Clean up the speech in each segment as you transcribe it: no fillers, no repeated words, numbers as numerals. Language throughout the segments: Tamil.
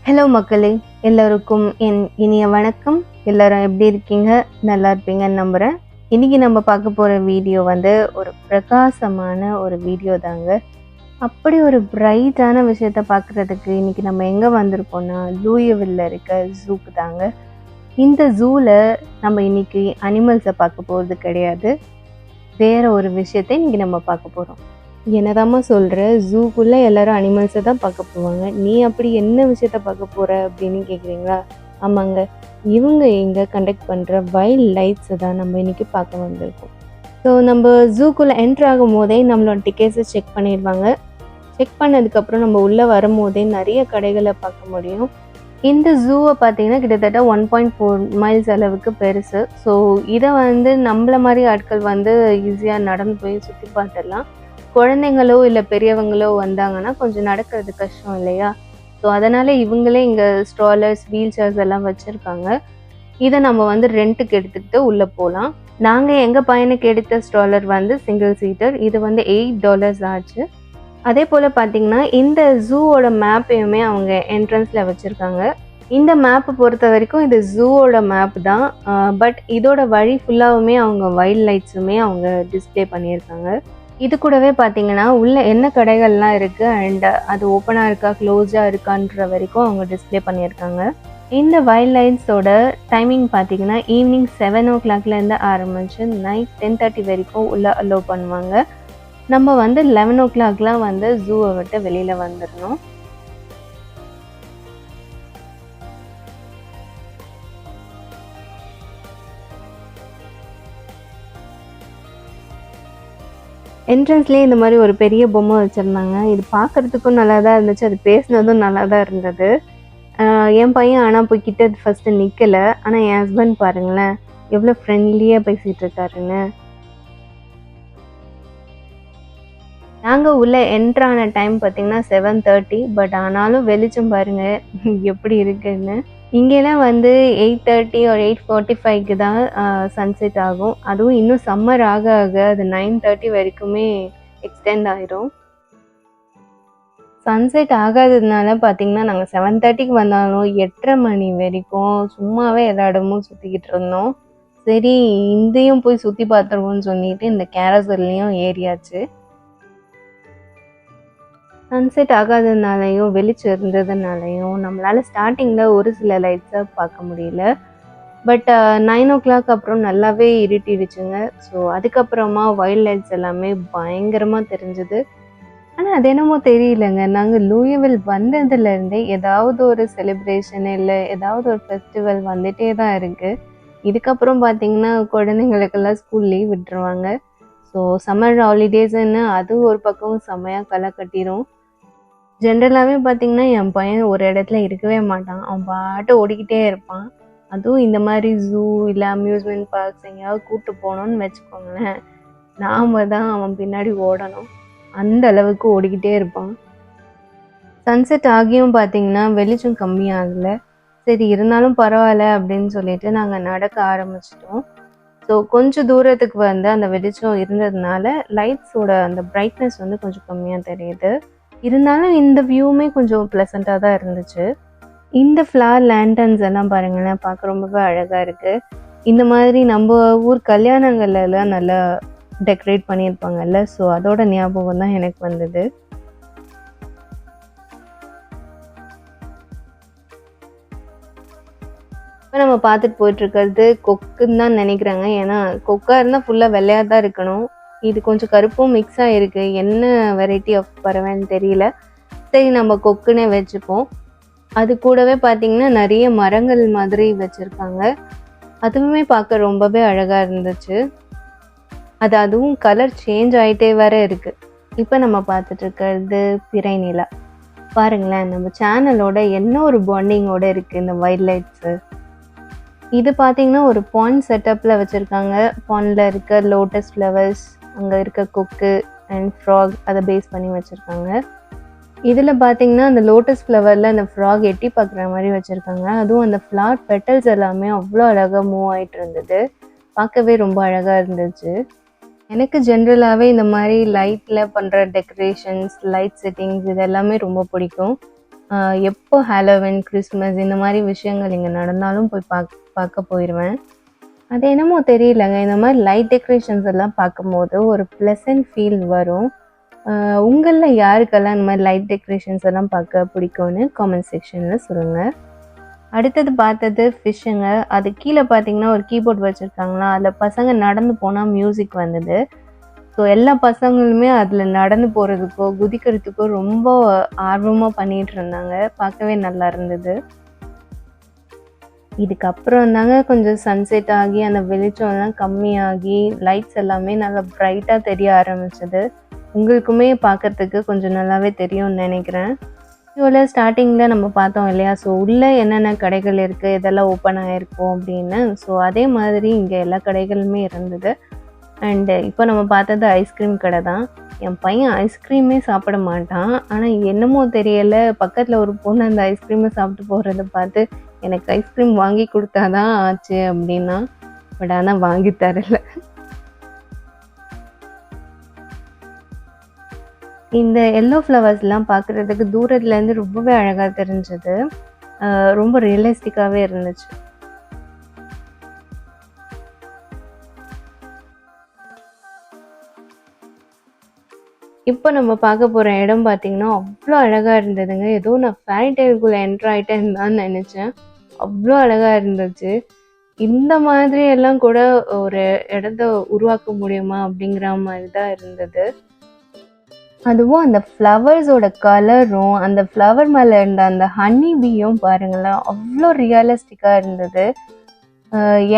ஹலோ மக்களே, எல்லோருக்கும் என் இனிய வணக்கம். எல்லாரும் எப்படி இருக்கீங்க? நல்லா இருப்பீங்கன்னு நம்புகிறேன். இன்றைக்கி நம்ம பார்க்க போகிற வீடியோ வந்து ஒரு பிரகாசமான ஒரு வீடியோ தாங்க. அப்படி ஒரு பிரைட்டான விஷயத்த பார்க்குறதுக்கு இன்றைக்கி நம்ம எங்கே வந்திருக்கோம்னா லூயிவில்ல இருக்க ஜூக்கு தாங்க. இந்த ஜூவில் நம்ம இன்றைக்கி அனிமல்ஸை பார்க்க போகிறது கிடையாது, வேறு ஒரு விஷயத்தை இன்றைக்கி நம்ம பார்க்க போகிறோம். என்னதாம்மா சொல்கிற, ஜூக்குள்ளே எல்லாரும் அனிமல்ஸை தான் பார்க்க போவாங்க, நீ அப்படி என்ன விஷயத்த பார்க்க போகிற அப்படின்னு கேட்குறீங்களா? ஆமாங்க, இவங்க இங்கே கண்டக்ட் பண்ணுற வைல்ட் லைஃப்ஸை தான் நம்ம இன்றைக்கி பார்க்க வந்திருக்கோம். ஸோ நம்ம ஜூக்குள்ளே என்ட்ரு ஆகும் போதே நம்மளோட டிக்கெட்ஸை செக் பண்ணிடுவாங்க. செக் பண்ணதுக்கப்புறம் நம்ம உள்ளே வரும்போதே நிறைய கடைகளை பார்க்க முடியும். இந்த ஜூவை பார்த்தீங்கன்னா கிட்டத்தட்ட 1.4 மைல்ஸ் அளவுக்கு பெருசு. ஸோ இதை வந்து நம்மள மாதிரி ஆட்கள் வந்து ஈஸியாக நடந்து போய் சுற்றி பார்த்துடலாம். குழந்தைங்களோ இல்லை பெரியவங்களோ வந்தாங்கன்னா கொஞ்சம் நடக்கிறது கஷ்டம் இல்லையா? ஸோ அதனால் இவங்களே இங்கே ஸ்ட்ராலர்ஸ், வீல் சேர்ஸ் எல்லாம் வச்சுருக்காங்க. இதை நம்ம வந்து ரெண்ட்டுக்கு எடுத்துக்கிட்டு உள்ளே போகலாம். நாங்கள் எங்கள் பையனுக்கு எடுத்த ஸ்ட்ராலர் வந்து சிங்கிள் சீட்டர். இது வந்து $8 ஆச்சு. அதே போல் பார்த்திங்கன்னா இந்த ஜூவோட மேப்பையுமே அவங்க என்ட்ரன்ஸில் வச்சுருக்காங்க. இந்த மேப்பை பொறுத்த வரைக்கும் இது ஜூவோட மேப் தான், பட் இதோட வழி ஃபுல்லாகவுமே அவங்க வைல்ட் லைஃப்ஸுமே அவங்க டிஸ்பிளே பண்ணியிருக்காங்க. இது கூடவே பார்த்தீங்கன்னா உள்ளே என்ன கடைகள்லாம் இருக்குது அண்ட் அது ஓப்பனாக இருக்கா க்ளோஸாக இருக்கான்ற வரைக்கும் அவங்க டிஸ்பிளே பண்ணியிருக்காங்க. இந்த வைல்ட் லைஃப்ஸோட டைமிங் பார்த்தீங்கன்னா ஈவினிங் 7 o'clockலேருந்து ஆரம்பித்து நைட் 10:30 வரைக்கும் உள்ளே அலோவ் பண்ணுவாங்க. நம்ம வந்து 11 o'clockலாம் வந்து ஜூவை விட்டு வெளியில் வந்துடணும். என்ட்ரன்ஸ்லேயே இந்த மாதிரி ஒரு பெரிய பொம்மை வச்சுருந்தாங்க. இது பார்க்குறதுக்கும் நல்லா தான் இருந்துச்சு, அது பேசுனதும் நல்லா தான் இருந்தது. என் பையன் ஆனால் போய் கிட்ட ஃபஸ்ட்டு நிற்கலை. ஆனால் என் ஹஸ்பண்ட் பாருங்களேன் எவ்வளோ ஃப்ரெண்ட்லியாக பேசிகிட்டு இருக்காருன்னு. நாங்கள் உள்ளே என்ட்ரான டைம் பார்த்திங்கன்னா 7:30, பட் ஆனாலும் வெளிச்சம் பாருங்கள் எப்படி இருக்குன்னு. இங்கெல்லாம் வந்து 8:30 or 8:45க்கு தான் சன்செட் ஆகும். அதுவும் இன்னும் சம்மர் ஆக ஆக அது 9:30 வரைக்குமே எக்ஸ்டெண்ட் ஆகிடும். சன்செட் ஆகாததுனால பார்த்திங்கன்னா நாங்கள் 7:30க்கு வந்தாலும் 8:30 மணி வரைக்கும் சும்மாவே எல்லா இடமும் சுற்றிக்கிட்டு இருந்தோம். சரி இந்தையும் போய் சுற்றி பார்த்துருவோம்னு சொல்லிட்டு இந்த கேரசல்லையும் ஏறியாச்சு. சன்செட் ஆகாததுனாலையும் வெளிச்சம் இருந்ததுனாலையும் நம்மளால் ஸ்டார்டிங்கில் ஒரு சில லைட்ஸை பார்க்க முடியல. பட் 9 o'clock அப்புறம் நல்லாவே இருட்டிடுச்சுங்க. ஸோ அதுக்கப்புறமா வைல்ட் லைட்ஸ் எல்லாமே பயங்கரமாக தெரிஞ்சுது. ஆனால் அது என்னமோ தெரியலங்க, நாங்கள் லூயிவில் வந்ததுலேருந்தே ஏதாவது ஒரு செலிப்ரேஷன் இல்லை ஏதாவது ஒரு ஃபெஸ்டிவல் வந்துகிட்டே தான் இருக்குது. இதுக்கப்புறம் பார்த்திங்கன்னா குழந்தைங்களுக்கெல்லாம் ஸ்கூல் லீவ் விட்டுருவாங்க. ஸோ சம்மர் ஹாலிடேஸுன்னு அது ஒரு பக்கம் செம்மையாக களை கட்டிடும். ஜென்ரலாகவே பார்த்திங்கன்னா என் பையன் ஒரு இடத்துல இருக்கவே மாட்டான், அவன் பாட்டு ஓடிக்கிட்டே இருப்பான். அதுவும் இந்த மாதிரி ஜூ இல்லை அம்யூஸ்மெண்ட் பார்க்ஸ் எங்கேயாவது கூப்பிட்டு போனோன்னு வச்சுக்கோங்களேன், நாம் தான் அவன் பின்னாடி ஓடணும், அந்த அளவுக்கு ஓடிக்கிட்டே இருப்பான். சன்செட் ஆகியும் பார்த்திங்கன்னா வெளிச்சம் கம்மியாகலை. சரி இருந்தாலும் பரவாயில்ல அப்படின்னு சொல்லிட்டு நாங்கள் நடக்க ஆரம்பிச்சிட்டோம். ஸோ கொஞ்சம் தூரத்துக்கு வந்து அந்த வெளிச்சம் இருந்ததுனால லைட்ஸோட அந்த பிரைட்னஸ் வந்து கொஞ்சம் கம்மியாக தெரியுது. இருந்தாலும் இந்த வியூவுமே கொஞ்சம் ப்ளசண்ட்டாக தான் இருந்துச்சு. இந்த ஃப்ளவர் லேண்டன்ஸ் எல்லாம் பாருங்களேன், பார்க்க ரொம்பவே அழகாக இருக்குது. இந்த மாதிரி நம்ம ஊர் கல்யாணங்கள்லாம் நல்லா டெக்கரேட் பண்ணியிருப்பாங்கல்ல, ஸோ அதோட ஞாபகம் தான் எனக்கு வந்தது. இப்போ நம்ம பார்த்துட்டு போயிட்டுருக்கிறது கொக்குன்னு தான் நினைக்கிறாங்க. ஏன்னா கொக்காக இருந்தால் ஃபுல்லாக வெள்ளையாக தான் இருக்கணும், இது கொஞ்சம் கருப்பும் மிக்ஸ் ஆகிருக்கு. என்ன வெரைட்டி ஆஃப் பறவைன்னு தெரியல. சரி நம்ம கொக்குன்னே வச்சுப்போம். அது கூடவே பார்த்திங்கன்னா நிறைய மரங்கள் மாதிரி வச்சுருக்காங்க. அதுவுமே பார்க்க ரொம்பவே அழகாக இருந்துச்சு. அதுவும் கலர் சேஞ்ச் ஆகிட்டே வேற இருக்குது. இப்போ நம்ம பார்த்துட்டு இருக்கிறது பிறை நிலா. பாருங்களேன், நம்ம சேனலோட என்ன ஒரு பாண்டிங்கோடு இருக்குது இந்த வைல்ட் லைஃப்ஸு. இது பார்த்திங்கன்னா ஒரு பாண்ட் செட்டப்பில் வச்சுருக்காங்க. பாண்டில் இருக்க லோட்டஸ் ஃப்ளவர்ஸ், அங்கே இருக்க கொக்கு அண்ட் ஃப்ராக் அதை பேஸ் பண்ணி வச்சுருக்காங்க. இதில் பார்த்திங்கன்னா அந்த லோட்டஸ் ஃப்ளவரில் அந்த ஃப்ராக் எட்டி பார்க்குற மாதிரி வச்சுருக்காங்க. அதுவும் அந்த ஃப்ளவர் பெட்டல்ஸ் எல்லாமே அவ்வளோ அழகாக மூவ் ஆகிட்டு இருந்தது, பார்க்கவே ரொம்ப அழகாக இருந்துச்சு. எனக்கு ஜென்ரலாகவே இந்த மாதிரி லைட்டில் பண்ணுற டெக்கரேஷன்ஸ், லைட் செட்டிங்ஸ் இது எல்லாமே ரொம்ப பிடிக்கும். எப்போ ஹாலோவின், கிறிஸ்மஸ் இந்த மாதிரி விஷயங்கள் இங்கே நடந்தாலும் போய் பார்க்க போயிடுவேன். அது என்னமோ தெரியலங்க, இந்த மாதிரி லைட் டெக்கரேஷன்ஸ் எல்லாம் பார்க்கும்போது ஒரு ப்ளசன்ட் ஃபீல் வரும். உங்களில் யாருக்கெல்லாம் இந்த மாதிரி லைட் டெக்கரேஷன்ஸ் எல்லாம் பார்க்க பிடிக்கும்னு காமெண்ட் செக்ஷனில் சொல்லுங்கள். அடுத்தது பார்த்தது ஃபிஷ்ஷுங்க. அது கீழே பார்த்தீங்கன்னா ஒரு கீபோர்ட் வச்சுருக்காங்களா, அதில் பசங்க நடந்து போனால் மியூசிக் வந்தது. ஸோ எல்லா பசங்களுமே அதில் நடந்து போகிறதுக்கோ குதிக்கிறதுக்கோ ரொம்ப ஆர்வமாக பண்ணிகிட்டு இருந்தாங்க. பார்க்கவே நல்லா இருந்தது. இதுக்கப்புறம் தாங்க கொஞ்சம் சன்செட் ஆகி அந்த வெளிச்சம்லாம் கம்மியாகி லைட்ஸ் எல்லாமே நல்லா ப்ரைட்டாக தெரிய ஆரம்பிச்சது. உங்களுக்குமே பார்க்குறதுக்கு கொஞ்சம் நல்லாவே தெரியும்னு நினைக்கிறேன். வீடியோவில் ஸ்டார்டிங்கில் நம்ம பார்த்தோம் இல்லையா, ஸோ உள்ளே என்னென்ன கடைகள் இருக்குது, இதெல்லாம் ஓப்பன் ஆகிருக்கும் அப்படின்னு. ஸோ அதே மாதிரி இங்கே எல்லா கடைகளுமே இருந்தது. அண்டு இப்போ நம்ம பார்த்தது ஐஸ்கிரீம் கடை தான். என் பையன் ஐஸ்கிரீமே சாப்பிட மாட்டான். ஆனால் என்னமோ தெரியலை, பக்கத்தில் ஒரு பொண்ணு அந்த ஐஸ்கிரீமை சாப்பிட்டு போகிறத பார்த்து எனக்கு ஐஸ்கிரீம் வாங்கி கொடுத்தாதான் ஆச்சு அப்படின்னா, பட் ஆனால் வாங்கி தரல. இந்த எல்லோ ஃப்ளவர்ஸ்லாம் பார்க்குறதுக்கு தூரத்துலேருந்து ரொம்பவே அழகாக தெரிஞ்சது. ரொம்ப ரியலிஸ்டிக்காகவே இருந்துச்சு. இப்போ நம்ம பார்க்க போகிற இடம் பார்த்திங்கன்னா அவ்வளோ அழகாக இருந்ததுங்க. ஏதோ நான் ஃபேரி டெய்லுக்குள்ளே என்ட்ரு ஆகிட்டேன்னு தான் நினச்சேன். அவ்வளோ அழகாக இருந்துச்சு. இந்த மாதிரி எல்லாம் கூட ஒரு இடத்த உருவாக்க முடியுமா அப்படிங்கிற மாதிரி தான் இருந்தது. அதுவும் அந்த ஃப்ளவர்ஸோட கலரும் அந்த ஃப்ளவர் மேலே இருந்த அந்த ஹனி பீயும் பாருங்களேன், அவ்வளோ ரியலிஸ்டிக்காக இருந்தது.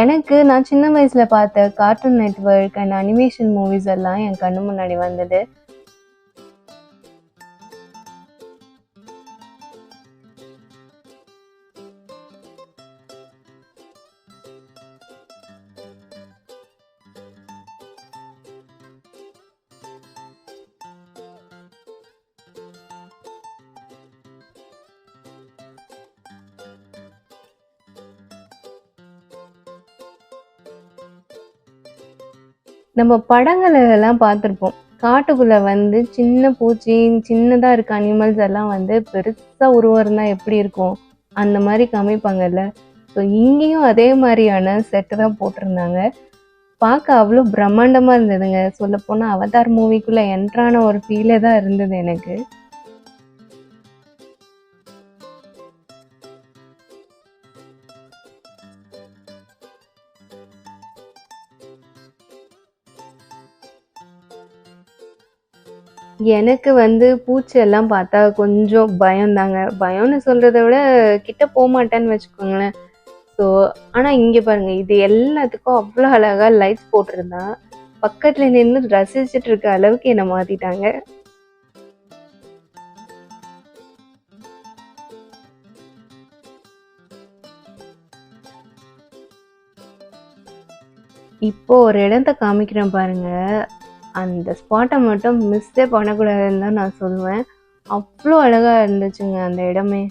எனக்கு நான் சின்ன வயசில் பார்த்த cartoon network and animation movies எல்லாம் என் கண்ணு முன்னாடி வந்தது. நம்ம படங்களெல்லாம் பார்த்துருப்போம். காட்டுக்குள்ளே வந்து சின்ன பூச்சி, சின்னதாக இருக்க அனிமல்ஸ் எல்லாம் வந்து பெருசாக உருவம் இருந்தால் எப்படி இருக்கும், அந்த மாதிரி காமிப்பாங்கல்ல. ஸோ இங்கேயும் அதே மாதிரியான செட்டு தான் போட்டிருந்தாங்க. பார்க்க அவ்வளோ பிரம்மாண்டமாக இருந்ததுங்க. சொல்லப்போனால் அவதார் மூவிக்குள்ளே என்ட்ரான ஒரு ஃபீலே தான் இருந்தது எனக்கு. எனக்கு வந்து பூச்செல்லாம் பார்த்தா கொஞ்சம் பயம்தாங்க. பயம்னு சொல்கிறத விட கிட்ட போகமாட்டேன்னு வச்சுக்கோங்களேன். ஸோ ஆனால் இங்கே பாருங்கள், இது எல்லாத்துக்கும் அவ்வளோ அழகாக லைட்ஸ் போட்டிருந்தா பக்கத்தில் நின்று ரசிச்சுட்டு இருக்க அளவுக்கு என்னை மாற்றிட்டாங்க. இப்போ ஒரு இடத்த காமிக்கிறேன் பாருங்கள். அந்த ஸ்பாட்டை மட்டும் மிஸ்ஸே பண்ணக்கூடாதுன்னு தான் நான் சொல்லுவேன். அவ்வளோ அழகாக இருந்துச்சுங்க அந்த இடமே.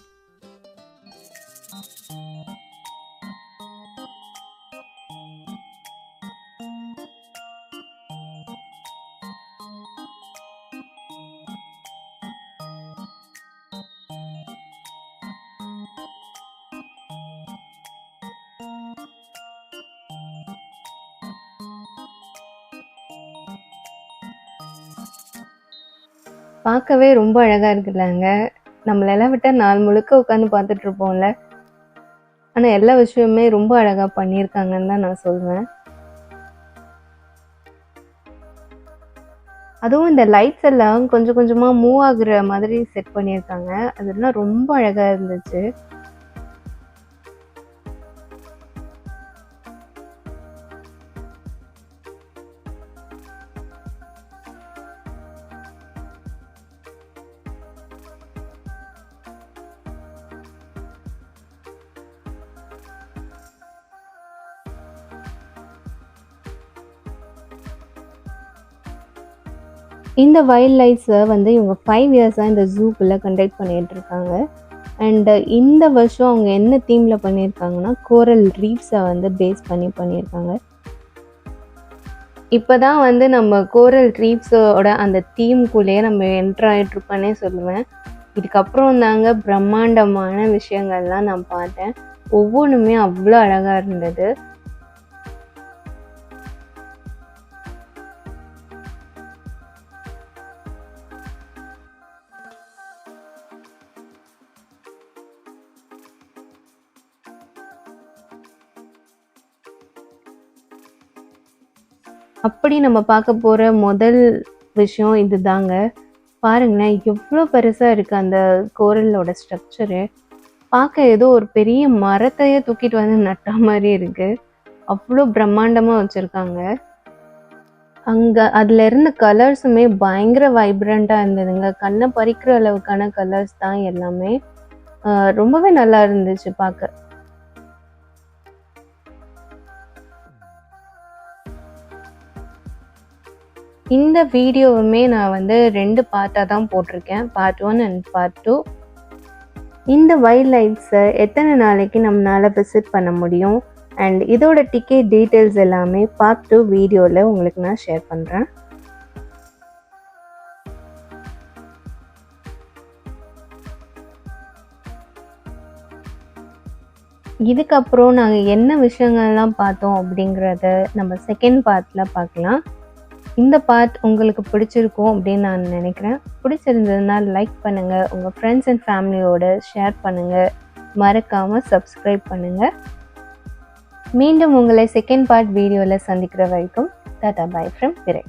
பார்க்கவே ரொம்ப அழகாக இருக்குல்லங்க. நம்மளெல்லாம் விட்டால் நாள் முழுக்க உட்காந்து பார்த்துட்ருப்போம்ல. ஆனால் எல்லா விஷயமுமே ரொம்ப அழகாக பண்ணியிருக்காங்கன்னு தான் நான் சொல்வேன். அதுவும் இந்த லைட்ஸ் எல்லாம் கொஞ்சம் கொஞ்சமாக மூவ் ஆகுற மாதிரி செட் பண்ணியிருக்காங்க. அதெல்லாம் ரொம்ப அழகாக இருந்துச்சு. இந்த வைல்ட் லைஃப்ஸை வந்து இவங்க 5 இயர்ஸாக இந்த ஜூக்குள்ளே கண்டக்ட் பண்ணிகிட்ருக்காங்க. அண்டு இந்த வருஷம் அவங்க என்ன தீமில் பண்ணியிருக்காங்கன்னா கோரல் ரீஃப்ஸை வந்து பேஸ் பண்ணியிருக்காங்க. இப்போ தான் வந்து நம்ம கோரல் ரீஃப்ஸோட அந்த தீம்குள்ளேயே நம்ம என்ட்ரு ஆகிட்ருப்போன்னே சொல்லுவேன். இதுக்கப்புறம் தாங்க பிரம்மாண்டமான விஷயங்கள்லாம் நான் பார்த்தேன். ஒவ்வொன்றுமே அவ்வளோ அழகாக இருந்தது. அப்படி நம்ம பார்க்க போகிற முதல் விஷயம் இதுதாங்க. பாருங்களேன், எவ்வளோ பெருசாக இருக்குது அந்த கோரலோட ஸ்ட்ரக்சரு. பார்க்க ஏதோ ஒரு பெரிய மரத்தையே தூக்கிட்டு வந்து நட்ட மாதிரி இருக்குது. அவ்வளோ பிரம்மாண்டமாக வச்சுருக்காங்க. அங்கே அதில் இருந்த கலர்ஸுமே பயங்கர வைப்ரண்ட்டாக இருந்ததுங்க. கண்ணை பறிக்கிற அளவுக்கான கலர்ஸ் தான் எல்லாமே. ரொம்பவே நல்லா இருந்துச்சு பார்க்க. இந்த வீடியோவுமே நான் வந்து 2 பார்ட்டாக தான் போட்டிருக்கேன். Part 1 and part 2. இந்த வைல்ட் லைஃப்ஸை எத்தனை நாளைக்கு நம்மளால் விசிட் பண்ண முடியும் அண்ட் இதோட டிக்கெட் டீட்டெயில்ஸ் எல்லாமே பார்ட் 2 வீடியோவில் உங்களுக்கு நான் ஷேர் பண்ணுறேன். இதுக்கப்புறம் நாங்கள் என்ன விஷயங்கள்லாம் பார்த்தோம் அப்படிங்கிறத நம்ம செகண்ட் பார்ட்டில் பார்க்கலாம். இந்த பார்ட் உங்களுக்கு பிடிச்சிருக்கும் அப்படின்னு நான் நினைக்கிறேன். பிடிச்சிருந்ததுன்னா லைக் பண்ணுங்கள், உங்கள் ஃப்ரெண்ட்ஸ் அண்ட் ஃபேமிலியோடு ஷேர் பண்ணுங்கள், மறக்காமல் சப்ஸ்கிரைப் பண்ணுங்கள். மீண்டும் உங்களை செகண்ட் பார்ட் வீடியோவில் சந்திக்கிற வரைக்கும் டாடா பை ஃப்ரம் பிறை.